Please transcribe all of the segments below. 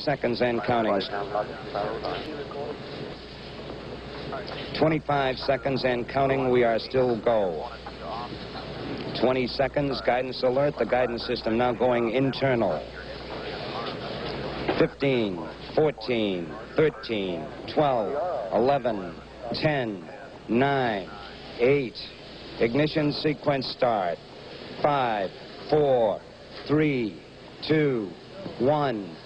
seconds and counting. 25 seconds and counting. We are still go. 20 seconds. Guidance alert. The guidance system now going internal. 15, 14, 13, 12, 11, 10, 9, 8. Ignition sequence start. 5, 4, 3, 2, 1.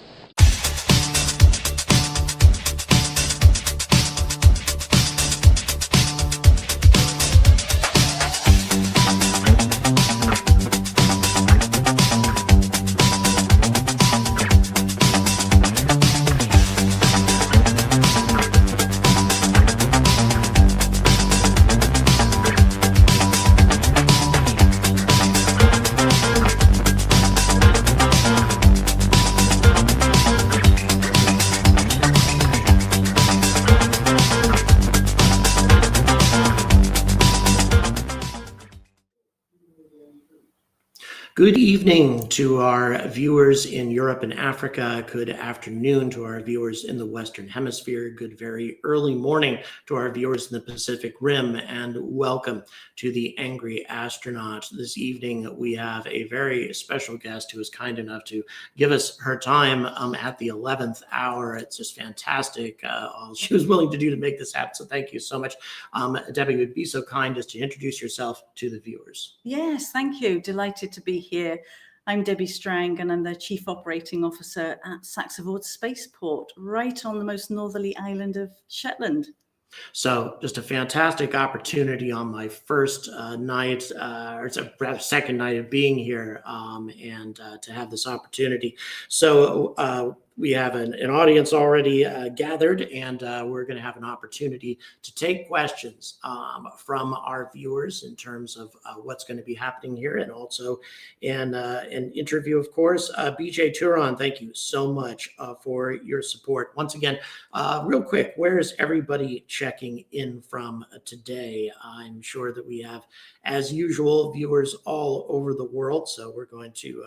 Good evening to our viewers in Europe and Africa. Good afternoon to our viewers in the Western Hemisphere. Good very early morning to our viewers in the Pacific Rim, and welcome to the Angry Astronaut. This evening we have a very special guest who is kind enough to give us her time at the 11th hour. It's just fantastic all she was willing to do to make this happen, so thank you so much. Debbie, would be so kind as to introduce yourself to the viewers. Yes, thank you. Delighted to be here. I'm Debbie Strang, and I'm the Chief Operating Officer at Saxavord Spaceport, right on the most northerly island of Shetland. So just a fantastic opportunity on my first night, or second night of being here, and to have this opportunity. So we have an audience already gathered, and we're going to have an opportunity to take questions from our viewers in terms of what's going to be happening here, and also an interview, of course. BJ Turon, thank you so much for your support. Once again, real quick, where is everybody checking in from today? I'm sure that we have, as usual, viewers all over the world, so we're going to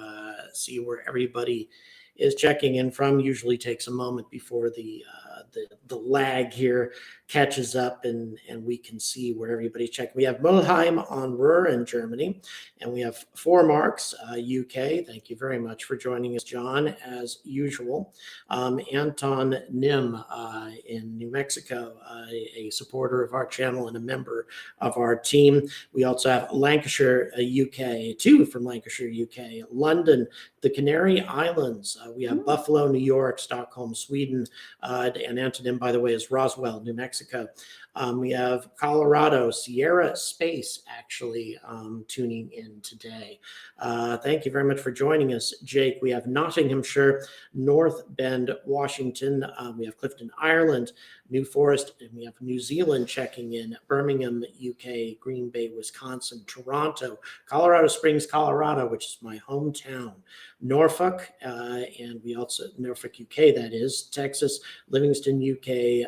see where everybody is checking in from. Usually takes a moment before the lag here catches up and we can see where everybody's checking. We have Mulheim on Ruhr in Germany, and we have Formarks, UK. Thank you very much for joining us, John, as usual. Anton Nim in New Mexico, a supporter of our channel and a member of our team. We also have Lancashire, UK, two from Lancashire, UK, London, the Canary Islands. We have Buffalo, New York, Stockholm, Sweden, and Antonym, by the way, is Roswell, New Mexico. We have Colorado, Sierra Space, actually tuning in today. Thank you very much for joining us, Jake. We have Nottinghamshire, North Bend, Washington. We have Clifton, Ireland, New Forest, and we have New Zealand checking in, Birmingham, UK, Green Bay, Wisconsin, Toronto, Colorado Springs, Colorado, which is my hometown, Norfolk, and we also, Norfolk, UK, that is, Texas, Livingston, UK,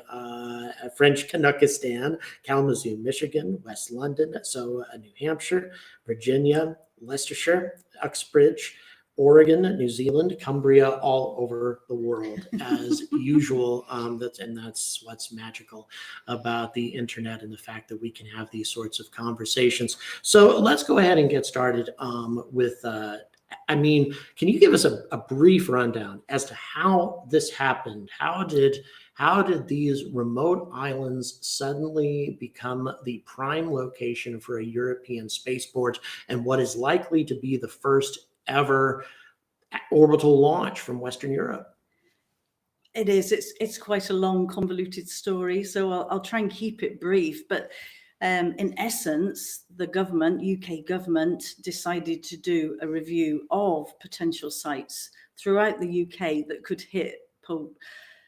French Canuckistan, Kalamazoo, Michigan, West London, so New Hampshire, Virginia, Leicestershire, Uxbridge, Oregon, New Zealand, Cumbria, all over the world as usual. That's what's magical about the internet and the fact that we can have these sorts of conversations. So let's go ahead and get started with, can you give us a brief rundown as to how this happened? How did these remote islands suddenly become the prime location for a European spaceport, and what is likely to be the first ever orbital launch from Western Europe? It is. It's quite a long, convoluted story, so I'll try and keep it brief. But in essence, the government, UK government, decided to do a review of potential sites throughout the UK that could hit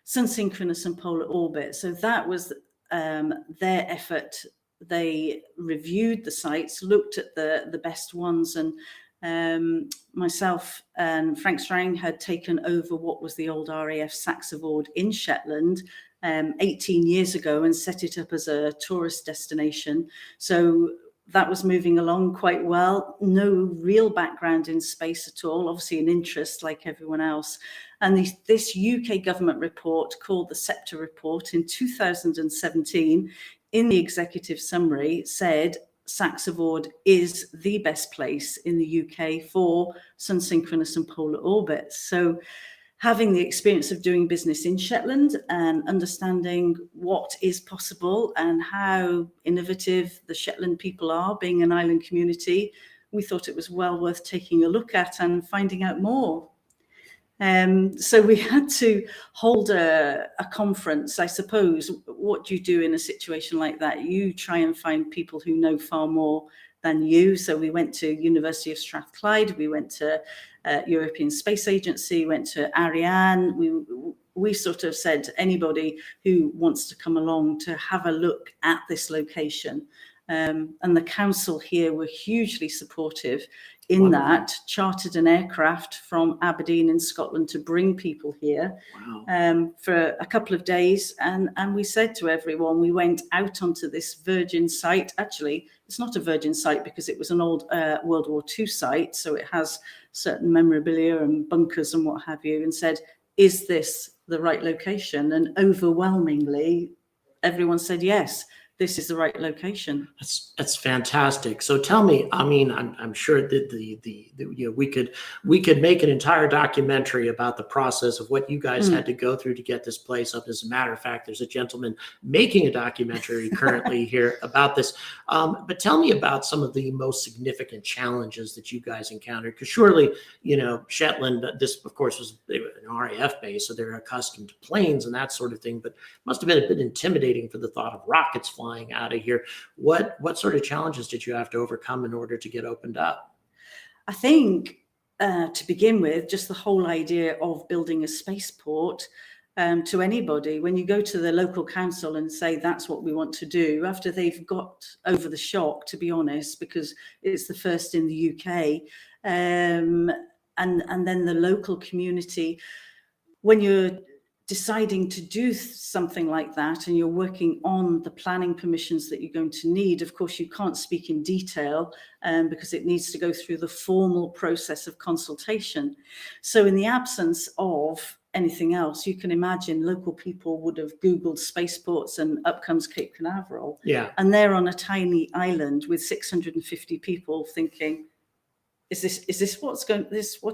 sun-synchronous and polar orbit. So that was their effort. They reviewed the sites, looked at the best ones, and myself and Frank Strang had taken over what was the old RAF Saxavord in Shetland 18 years ago and set it up as a tourist destination. So that was moving along quite well. No real background in space at all, obviously an interest like everyone else. And this UK government report called the SEPTA report in 2017, in the executive summary, said Saxavord is the best place in the UK for sun-synchronous and polar orbits. So having the experience of doing business in Shetland and understanding what is possible and how innovative the Shetland people are, being an island community, we thought it was well worth taking a look at and finding out more. So we had to hold a conference. I suppose what you do in a situation like that, you try and find people who know far more than you. So we went to University of Strathclyde, we went to European Space Agency, went to Ariane. We sort of said to anybody who wants to come along to have a look at this location. And the council here were hugely supportive in Wonderful. that, chartered an aircraft from Aberdeen in Scotland to bring people here. Wow. For a couple of days. And we said to everyone, we went out onto this virgin site. Actually, it's not a virgin site because it was an old World War II site. So it has certain memorabilia and bunkers and what have you, and said, is this the right location? And overwhelmingly, everyone said, yes, this is the right location. That's fantastic. So tell me, I mean, I'm sure that you know, we could make an entire documentary about the process of what you guys had to go through to get this place up. As a matter of fact, there's a gentleman making a documentary currently here about this. But tell me about some of the most significant challenges that you guys encountered, because surely, you know, Shetland, this of course was an RAF base, so they're accustomed to planes and that sort of thing, but must have been a bit intimidating for the thought of rockets flying out of here. What sort of challenges did you have to overcome in order to get opened up? I think to begin with, just the whole idea of building a spaceport, to anybody, when you go to the local council and say that's what we want to do, after they've got over the shock, to be honest, because it's the first in the UK, and then the local community, when you're deciding to do something like that and you're working on the planning permissions that you're going to need, of course you can't speak in detail because it needs to go through the formal process of consultation. So in the absence of anything else, you can imagine local people would have Googled spaceports and up comes Cape Canaveral. Yeah. And they're on a tiny island with 650 people thinking, is this what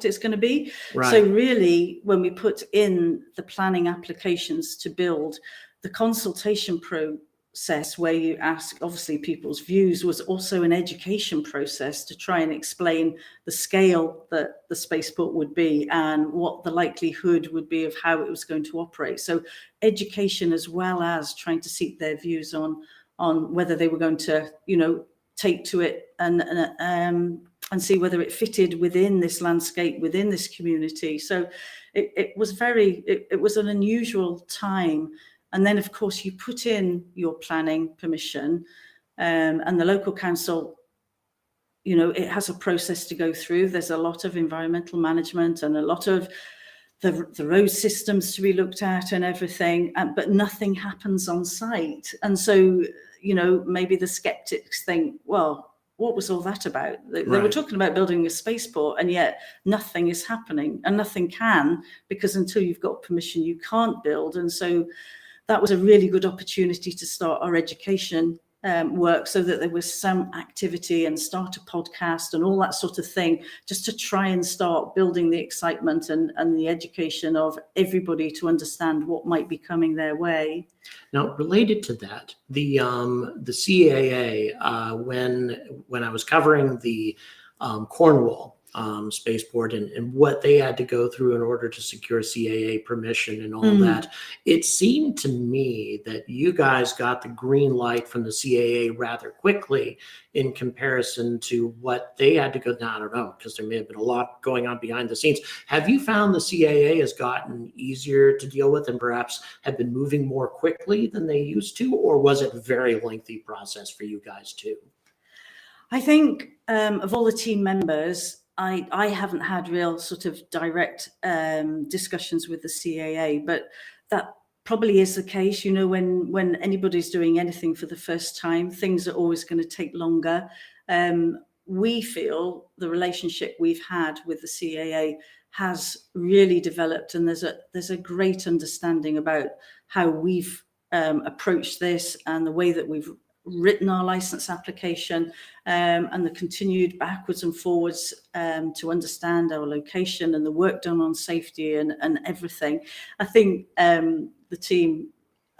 it's going to be? Right. So really, when we put in the planning applications to build, the consultation process where you ask obviously people's views was also an education process to try and explain the scale that the spaceport would be and what the likelihood would be of how it was going to operate. So education, as well as trying to seek their views on whether they were going to, you know, take to it and see whether it fitted within this landscape, within this community. So it was an unusual time. And then, of course, you put in your planning permission and the local council, you know, it has a process to go through. There's a lot of environmental management and a lot of the road systems to be looked at and everything, but nothing happens on site. And so, you know, maybe the skeptics think, well, what was all that about? They were talking about building a spaceport, and yet nothing is happening, and nothing can, because until you've got permission, you can't build. And so that was a really good opportunity to start our education work, so that there was some activity and start a podcast and all that sort of thing, just to try and start building the excitement and the education of everybody to understand what might be coming their way. Now, related to that, the CAA, when I was covering the Cornwall spaceport and what they had to go through in order to secure CAA permission and all that, it seemed to me that you guys got the green light from the CAA rather quickly in comparison to what they had to go. Now, I don't know, because there may have been a lot going on behind the scenes. Have you found the CAA has gotten easier to deal with and perhaps have been moving more quickly than they used to, or was it a very lengthy process for you guys too? I think of all the team members, I haven't had real sort of direct discussions with the CAA, but that probably is the case. You know, when anybody's doing anything for the first time, things are always going to take longer. we feel the relationship we've had with the CAA has really developed, and there's a great understanding about how we've approached this and the way that we've written our license application, and the continued backwards and forwards to understand our location and the work done on safety and everything. I think the team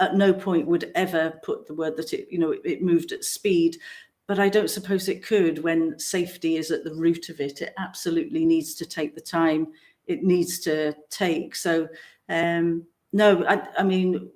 at no point would ever put the word that it moved at speed, but I don't suppose it could when safety is at the root of it. It absolutely needs to take the time it needs to take. So no, I mean,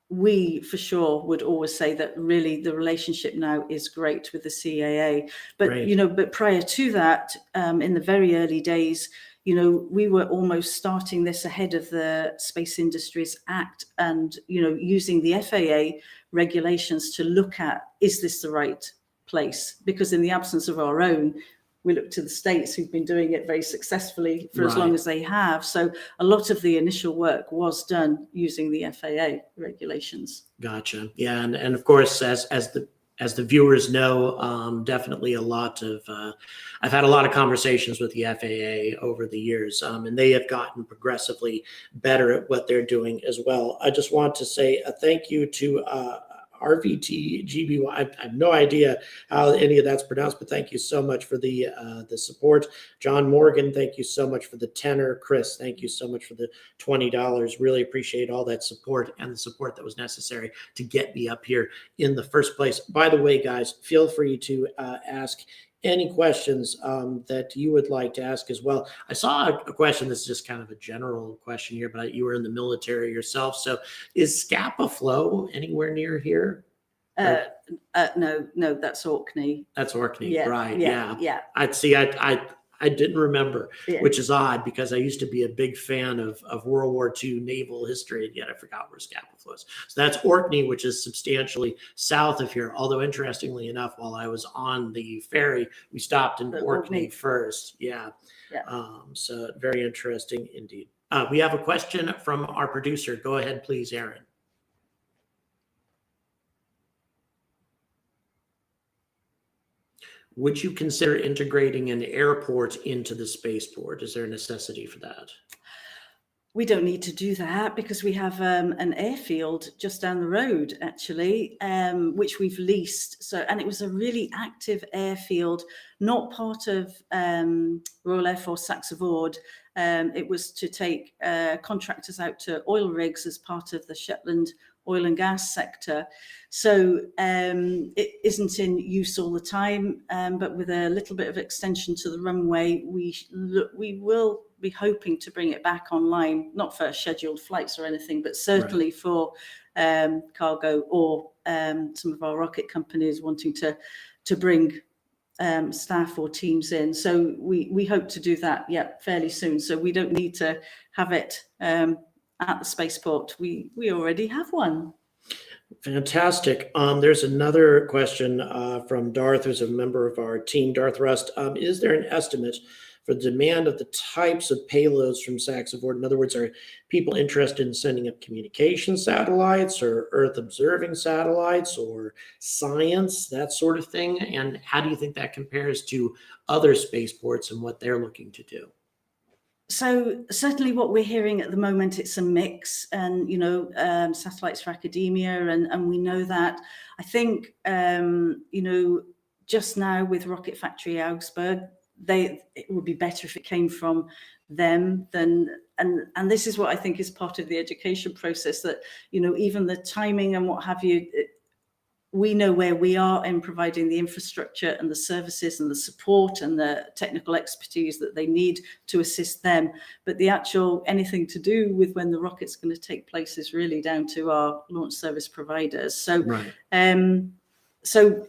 we for sure would always say that really the relationship now is great with the CAA. But, Great. But prior to that, in the very early days, we were almost starting this ahead of the Space Industries Act and, using the FAA regulations to look at, is this the right place? Because in the absence of our own, we look to the States who've been doing it very successfully for as long as they have. So a lot of the initial work was done using the FAA regulations. Gotcha. Yeah, and of course, as the viewers know, definitely a lot of I've had a lot of conversations with the FAA over the years, and they have gotten progressively better at what they're doing as well. I just want to say a thank you to RVTGBY. I have no idea how any of that's pronounced, but thank you so much for the support. John Morgan, thank you so much for the tenor. Chris, thank you so much for the $20. Really appreciate all that support and the support that was necessary to get me up here in the first place. By the way, guys, feel free to ask any questions that you would like to ask as well. I saw a question that's just kind of a general question here, but you were in the military yourself. So is Scapa Flow anywhere near here? No, that's Orkney. That's Orkney, Yeah, right? yeah. I didn't remember, Yeah. which is odd because I used to be a big fan of World War II naval history, and yet I forgot where Scapa Flow is. So that's Orkney, which is substantially south of here. Although interestingly enough, while I was on the ferry, we stopped in Orkney first. Yeah. So very interesting indeed. We have a question from our producer. Go ahead, please, Aaron. Would you consider integrating an airport into the spaceport? Is there a necessity for that? We don't need to do that because we have an airfield just down the road, actually, which we've leased. So, and it was a really active airfield, not part of Royal Air Force Saxavord. It was to take contractors out to oil rigs as part of the Shetland oil and gas sector. So it isn't in use all the time, but with a little bit of extension to the runway, we will be hoping to bring it back online, not for scheduled flights or anything, but certainly for cargo or some of our rocket companies wanting to bring staff or teams in. So we hope to do that, fairly soon. So we don't need to have it at the spaceport. We already have one. Fantastic. There's another question from Darth, who's a member of our team. Darth Rust, is there an estimate for the demand of the types of payloads from Saxavord? In other words, are people interested in sending up communication satellites or Earth observing satellites or science, that sort of thing? And how do you think that compares to other spaceports and what they're looking to do? So certainly what we're hearing at the moment, it's a mix, and, satellites for academia. And we know that. I think, just now with Rocket Factory Augsburg, it would be better if it came from them than, and this is what I think is part of the education process, that, even the timing and what have you, we know where we are in providing the infrastructure and the services and the support and the technical expertise that they need to assist them. But the actual anything to do with when the rocket's going to take place is really down to our launch service providers. So, so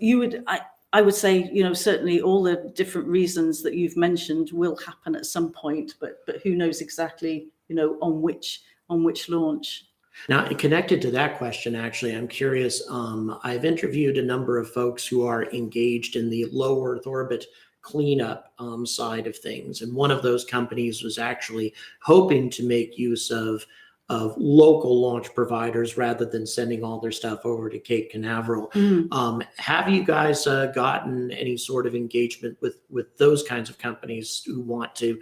I would say, certainly all the different reasons that you've mentioned will happen at some point, but who knows exactly, on which launch. Now, connected to that question, actually, I'm curious. I've interviewed a number of folks who are engaged in the low Earth orbit cleanup side of things. And one of those companies was actually hoping to make use of local launch providers rather than sending all their stuff over to Cape Canaveral. Have you guys gotten any sort of engagement with those kinds of companies who want to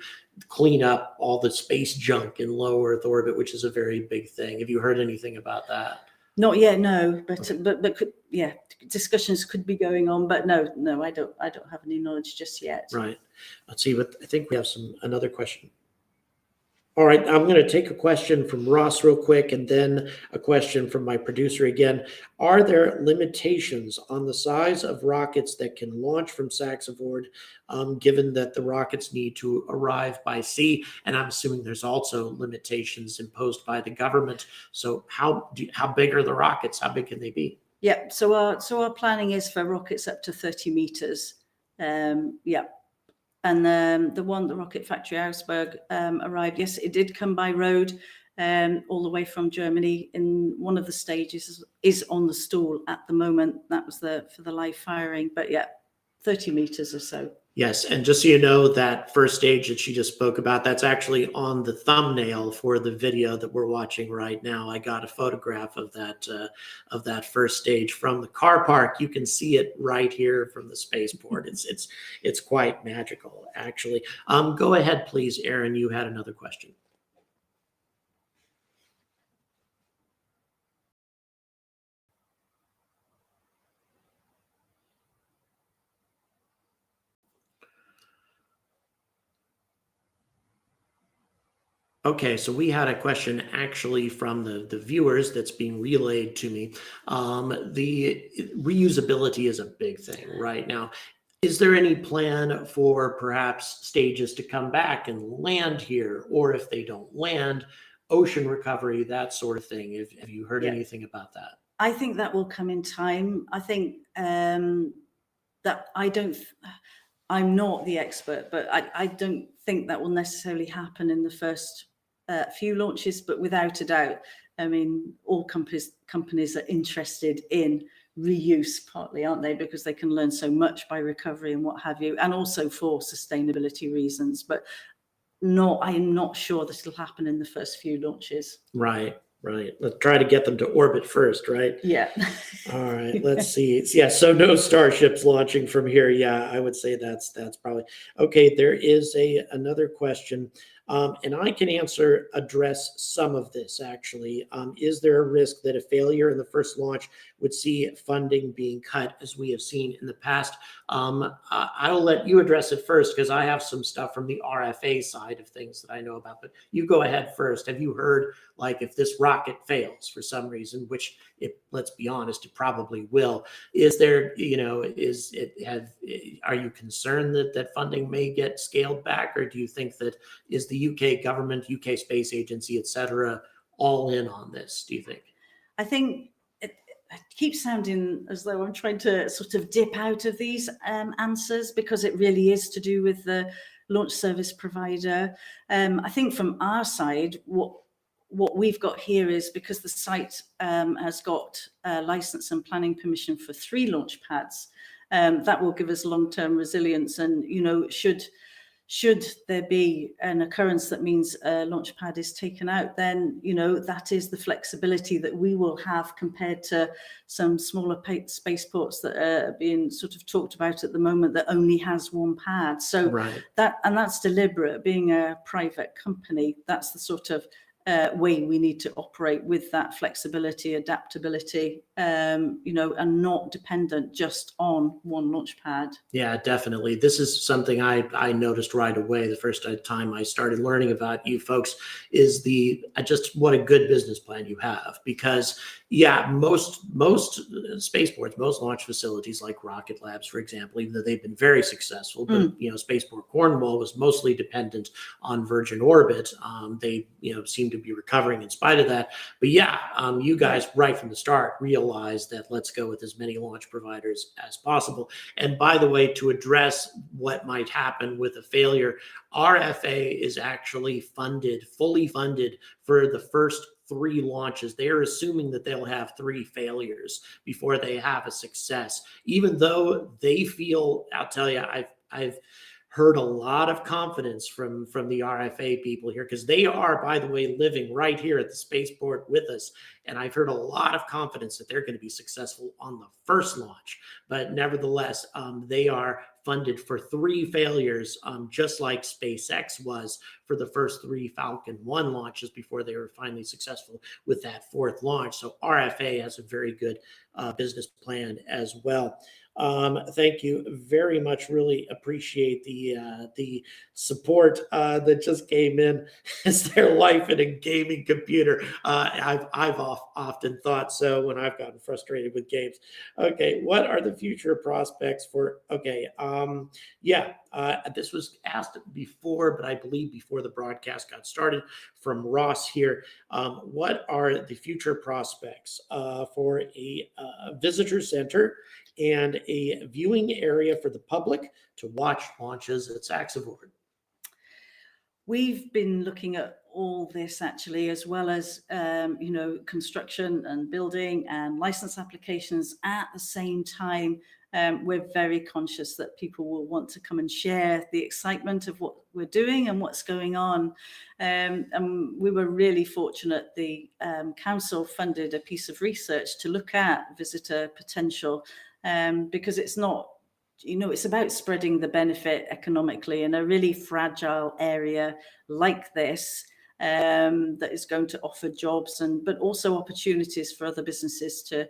clean up all the space junk in low Earth orbit, which is a very big thing? Have you heard anything about that? Not yet, no. But could, yeah, discussions could be going on. But no, I don't have any knowledge just yet. Right. Let's see. But I think we have another question. All right, I'm going to take a question from Ross real quick and then a question from my producer again. Are there limitations on the size of rockets that can launch from Saxavord, given that the rockets need to arrive by sea? And I'm assuming there's also limitations imposed by the government. So how big are the rockets? How big can they be? Yeah, so our planning is for rockets up to 30 meters. Yeah. And the rocket factory Augsburg arrived. Yes, it did come by road all the way from Germany. In one of the stages is on the stool at the moment. That was for the live firing. But yeah, 30 meters or so. Yes, and just so you know, that first stage that she just spoke about, that's actually on the thumbnail for the video that we're watching right now. I got a photograph of that first stage from the car park. You can see it right here from the spaceport. It's quite magical, actually. Go ahead, please, Aaron. You had another question. Okay, so we had a question actually from the viewers that's being relayed to me. The reusability is a big thing right now. Is there any plan for perhaps stages to come back and land here, or if they don't land, ocean recovery, that sort of thing? Have you heard anything about that? I think that will come in time. I think that I'm not the expert, but I don't think that will necessarily happen in the first few launches, but without a doubt, I mean, all companies are interested in reuse, partly, aren't they? Because they can learn so much by recovery and what have you, and also for sustainability reasons. But I'm not sure this will happen in the first few launches. Right. Let's try to get them to orbit first, right? Yeah. All right. Let's see. Yeah. So no starships launching from here. Yeah, I would say that's probably okay. There is another question. And I can address some of this actually. Is there a risk that a failure in the first launch would see funding being cut, as we have seen in the past? I'll let you address it first, because I have some stuff from the RFA side of things that I know about, but you go ahead first. Have you heard, like, if this rocket fails for some reason, which let's be honest, it probably will, are you concerned that funding may get scaled back, or do you think that is the UK government, UK Space Agency, etc., all in on this, do you think? I think it keeps sounding as though I'm trying to sort of dip out of these answers, because it really is to do with the launch service provider. I think from our side, what we've got here is, because the site has got license and planning permission for 3 launch pads, that will give us long-term resilience. And, should there be an occurrence that means a launch pad is taken out, then, that is the flexibility that we will have compared to some smaller spaceports that are being sort of talked about at the moment that only has 1 pad. So that's deliberate. Being a private company, that's the sort of way we need to operate, with that flexibility, adaptability, and not dependent just on 1 launch pad. Yeah, definitely. This is something I noticed right away the first time I started learning about you folks, is just what a good business plan you have. Because most spaceports, most launch facilities like Rocket Labs, for example, even though they've been very successful, but Spaceport Cornwall was mostly dependent on Virgin Orbit. They seem to be recovering in spite of that. But you guys right from the start realized that let's go with as many launch providers as possible. And by the way, to address what might happen with a failure, RFA is actually fully funded for the first 3 launches. They are assuming that they'll have 3 failures before they have a success, even though they feel, I'll tell you, I've heard a lot of confidence from the RFA people here, because they are, by the way, living right here at the spaceport with us. And I've heard a lot of confidence that they're going to be successful on the first launch. But nevertheless, they are funded for 3 failures, just like SpaceX was for the first 3 Falcon 1 launches before they were finally successful with that 4th launch. So RFA has a very good business plan as well. Thank you very much. Really appreciate the support that just came in. Is their life in a gaming computer? I've often thought so when I've gotten frustrated with games. Okay, what are the future prospects for? Okay, this was asked before, but I believe before the broadcast got started from Ross here. What are the future prospects for a visitor center and a viewing area for the public to watch launches at Saxavord? We've been looking at all this actually, as well as, construction and building and license applications at the same time. We're very conscious that people will want to come and share the excitement of what we're doing and what's going on. And we were really fortunate. The council funded a piece of research to look at visitor potential, because it's not, it's about spreading the benefit economically in a really fragile area like this, that is going to offer jobs but also opportunities for other businesses to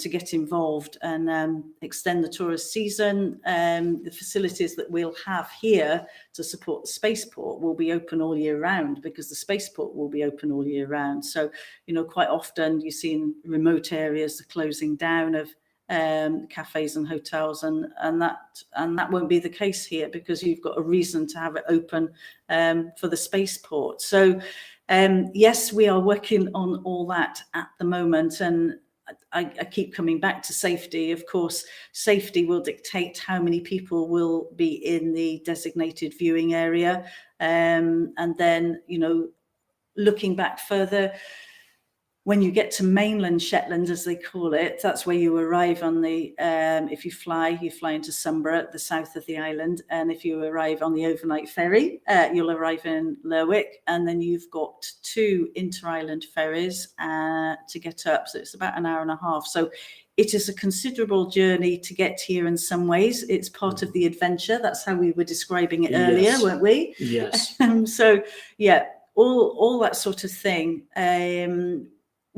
get involved and extend the tourist season. The facilities that we'll have here to support the spaceport will be open all year round, because the spaceport will be open all year round. So, quite often you see in remote areas the closing down of cafes and hotels, and that won't be the case here, because you've got a reason to have it open for the spaceport. So yes, we are working on all that at the moment, and I keep coming back to safety. Of course, safety will dictate how many people will be in the designated viewing area, and then looking back further, when you get to mainland Shetland, as they call it, that's where you arrive on the, if you fly into Sunborough, the south of the island. And if you arrive on the overnight ferry, you'll arrive in Lerwick. And then you've got 2 inter-island ferries to get up. So it's about an hour and a half. So it is a considerable journey to get here in some ways. It's part of the adventure. That's how we were describing it earlier, weren't we? Yes. So, yeah, all that sort of thing.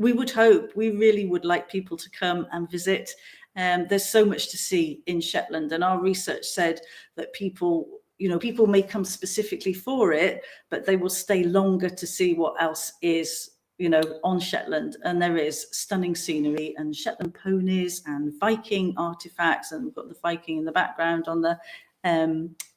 We really would like people to come and visit. There's so much to see in Shetland, and our research said that people may come specifically for it, but they will stay longer to see what else is, on Shetland. And there is stunning scenery and Shetland ponies and Viking artifacts, and we've got the Viking in the background on the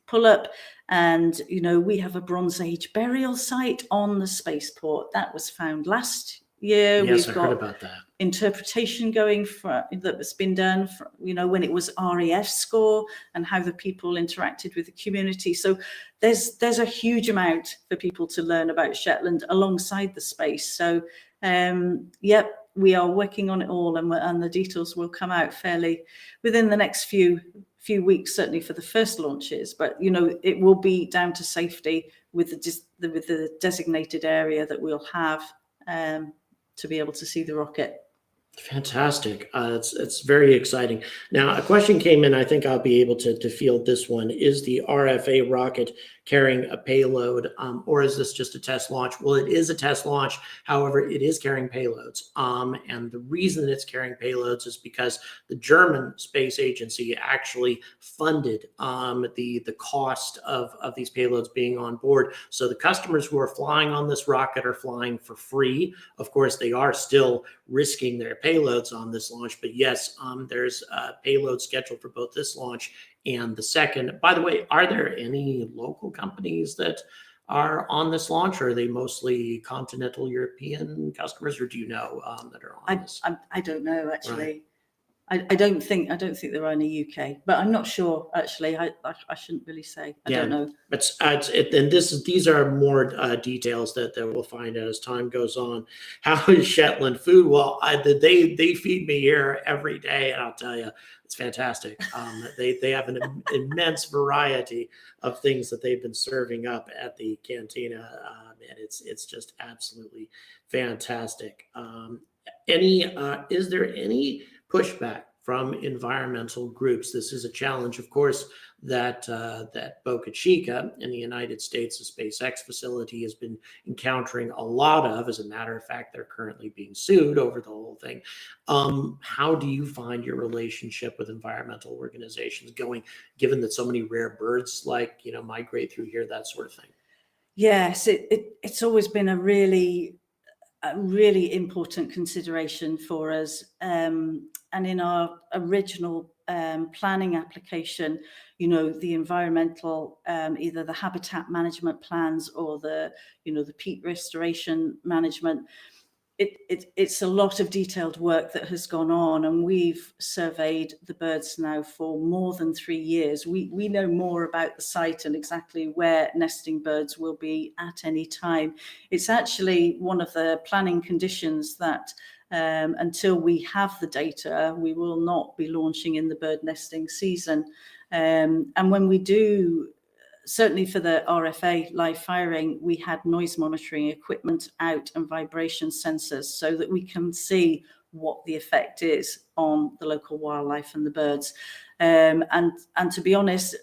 pull-up. And, we have a Bronze Age burial site on the spaceport that was found last year. Yes, We've I heard got about that. interpretation going that's been done for, when it was RAF score, and how the people interacted with the community. So there's a huge amount for people to learn about Shetland alongside the space. So we are working on it all, and the details will come out fairly within the next few weeks, certainly for the first launches. But it will be down to safety with the designated area that we'll have to be able to see the rocket. Fantastic. It's very exciting. Now, a question came in. I think I'll be able to field this one. Is the RFA rocket carrying a payload, or is this just a test launch? Well, it is a test launch. However, it is carrying payloads. And the reason it's carrying payloads is because the German space agency actually funded the cost of these payloads being on board. So the customers who are flying on this rocket are flying for free. Of course, they are still risking their payloads on this launch, but yes, there's a payload scheduled for both this launch and the second. By the way, are there any local companies that are on this launch, or are they mostly continental European customers, or do you know that are on this? I don't know, actually. Right. I don't think there are in the UK, but I'm not sure actually. I shouldn't really say. I don't know. And these are more details that we'll find out as time goes on. How is Shetland food? Well, they feed me here every day, and I'll tell you, it's fantastic. They have an immense variety of things that they've been serving up at the cantina, and it's just absolutely fantastic. Is there any pushback from environmental groups? This is a challenge, of course, that Boca Chica in the United States, the SpaceX facility, has been encountering a lot of. As a matter of fact, they're currently being sued over the whole thing. How do you find your relationship with environmental organizations going, given that so many rare birds migrate through here, that sort of thing? Yes, it's always been a really important consideration for us. And in our original planning application, the environmental, either the habitat management plans or the peat restoration management, it's a lot of detailed work that has gone on, and we've surveyed the birds now for more than 3 years. We know more about the site and exactly where nesting birds will be at any time. It's actually one of the planning conditions that until we have the data, we will not be launching in the bird nesting season. And when we do, certainly for the RFA live firing, we had noise monitoring equipment out and vibration sensors so that we can see what the effect is on the local wildlife and the birds. And to be honest,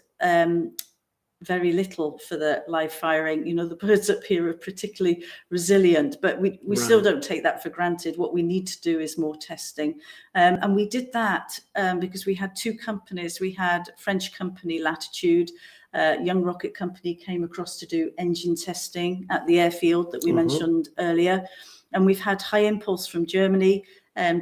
very little for the live firing. The birds up here are particularly resilient, but we still don't take that for granted. What we need to do is more testing. And we did that because we had two companies. We had a French company, Latitude, young rocket company, came across to do engine testing at the airfield that we mentioned earlier. And we've had High Impulse from Germany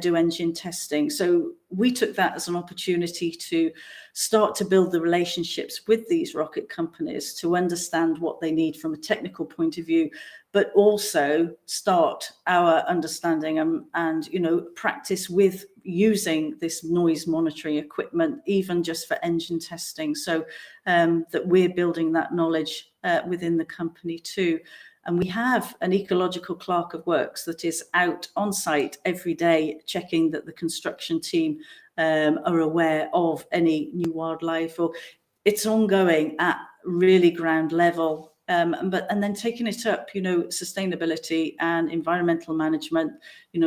do engine testing. So we took that as an opportunity to start to build the relationships with these rocket companies to understand what they need from a technical point of view, but also start our understanding and practice with using this noise monitoring equipment, even just for engine testing, so that we're building that knowledge within the company too. And we have an ecological clerk of works that is out on site every day, checking that the construction team are aware of any new wildlife, or it's ongoing at really ground level. And then taking it up, sustainability and environmental management.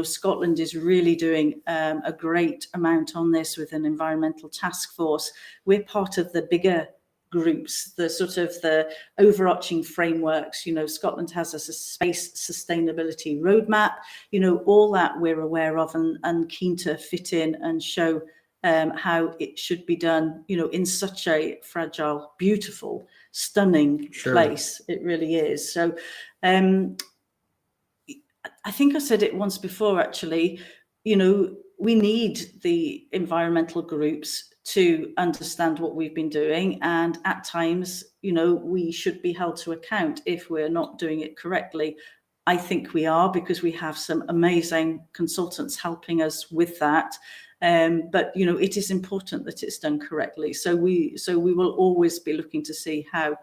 Scotland is really doing a great amount on this with an environmental task force. We're part of the bigger groups, the sort of the overarching frameworks. Scotland has a space sustainability roadmap, all that we're aware of and keen to fit in and show how it should be done, in such a fragile, beautiful, stunning place. It really is. So I think I said it once before, actually, we need the environmental groups to understand what we've been doing, and at times we should be held to account if we're not doing it correctly. I think we are, because we have some amazing consultants helping us with that, but it is important that it's done correctly. So we will always be looking to see how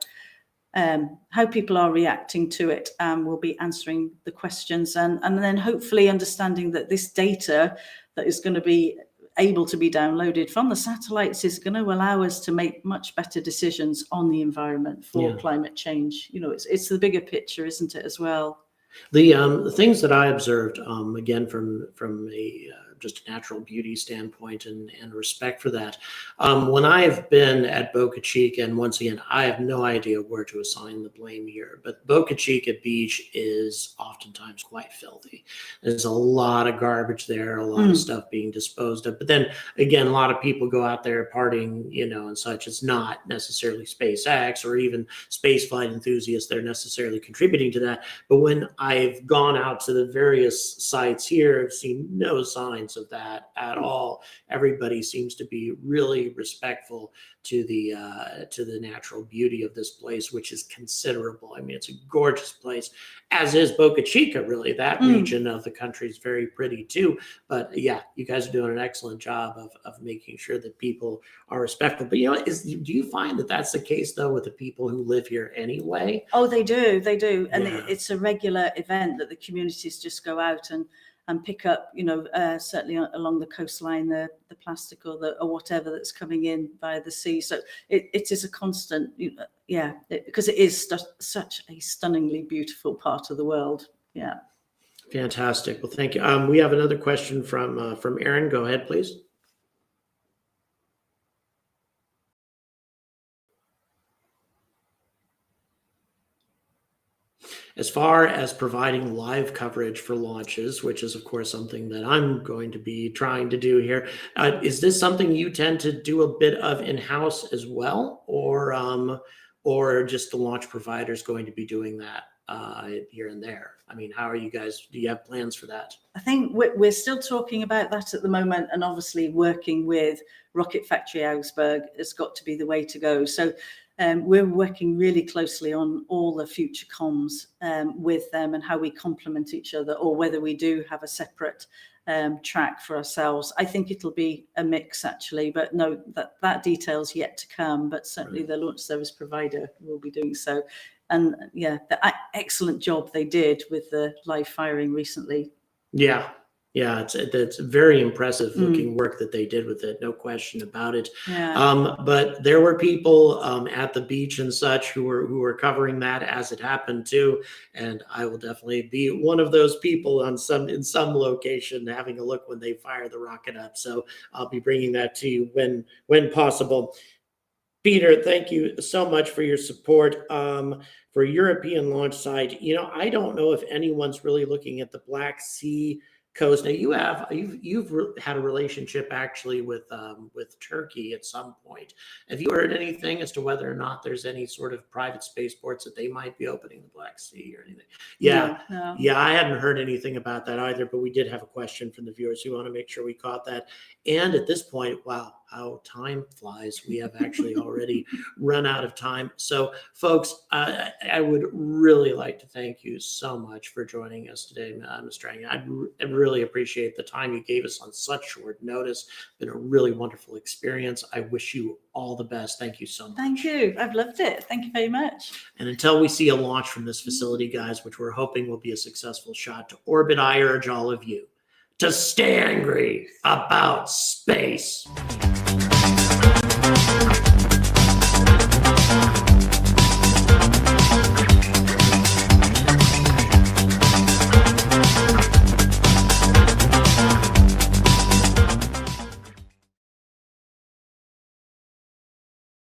people are reacting to it, and we'll be answering the questions, and then hopefully understanding that this data that is going to be able to be downloaded from the satellites is going to allow us to make much better decisions on the environment for climate change. It's the bigger picture, isn't it, as well? The things that I observed, again, from a just a natural beauty standpoint and respect for that. When I've been at Boca Chica, and once again, I have no idea where to assign the blame here, but Boca Chica Beach is oftentimes quite filthy. There's a lot of garbage there, a lot of stuff being disposed of. But then again, a lot of people go out there partying, and such. It's not necessarily SpaceX or even spaceflight enthusiasts that are necessarily contributing to that. But when I've gone out to the various sites here, I've seen no signs signs of that at all. Everybody seems to be really respectful to the natural beauty of this place, which is considerable. I mean, it's a gorgeous place, as is Boca Chica. Really, that region of the country is very pretty too. But yeah, you guys are doing an excellent job of making sure that people are respectful. But you know, do you find that that's the case though with the people who live here anyway? Oh, they do, and Yeah. it's a regular event that the communities just go out and pick up, you know, certainly along the coastline, the plastic or whatever that's coming in via the sea. So it is a constant, because it is such a stunningly beautiful part of the world. Yeah. Fantastic. Well, thank you. We have another question from Aaron. Go ahead, please. As far as providing live coverage for launches, which is, of course, something that I'm going to be trying to do here, is this something you tend to do a bit of in-house as well, or just the launch providers going to be doing that here and there? I mean, how are you guys? Do you have plans for that? I think we're still talking about that at the moment, and obviously working with Rocket Factory Augsburg has got to be the way to go. So we're working really closely on all the future comms with them and how we complement each other, or whether we do have a separate track for ourselves. I think it'll be a mix actually, but no, that detail's yet to come. But certainly the launch service provider will be doing so. And yeah, the excellent job they did with the live firing recently. Yeah, it's very impressive looking work that they did with it, no question about it. Yeah. But there were people at the beach and such who were covering that as it happened too, and I will definitely be one of those people in some location having a look when they fire the rocket up. So I'll be bringing that to you when possible. Peter, thank you so much for your support. For European launch site, you know, I don't know if anyone's really looking at the Black Sea coast. Now you've had a relationship actually with Turkey at some point. Have you heard anything as to whether or not there's any sort of private spaceports that they might be opening the Black Sea or anything? Yeah, No. Yeah, I hadn't heard anything about that either, but we did have a question from the viewers. We want to make sure we caught that. And at this point, wow, how time flies. We have actually already run out of time. So folks, I would really like to thank you so much for joining us today, Ms. Strang. I really appreciate the time you gave us on such short notice. It's been a really wonderful experience. I wish you all the best. Thank you so much. Thank you. I've loved it. Thank you very much. And until we see a launch from this facility, guys, which we're hoping will be a successful shot to orbit, I urge all of you to stay angry about space.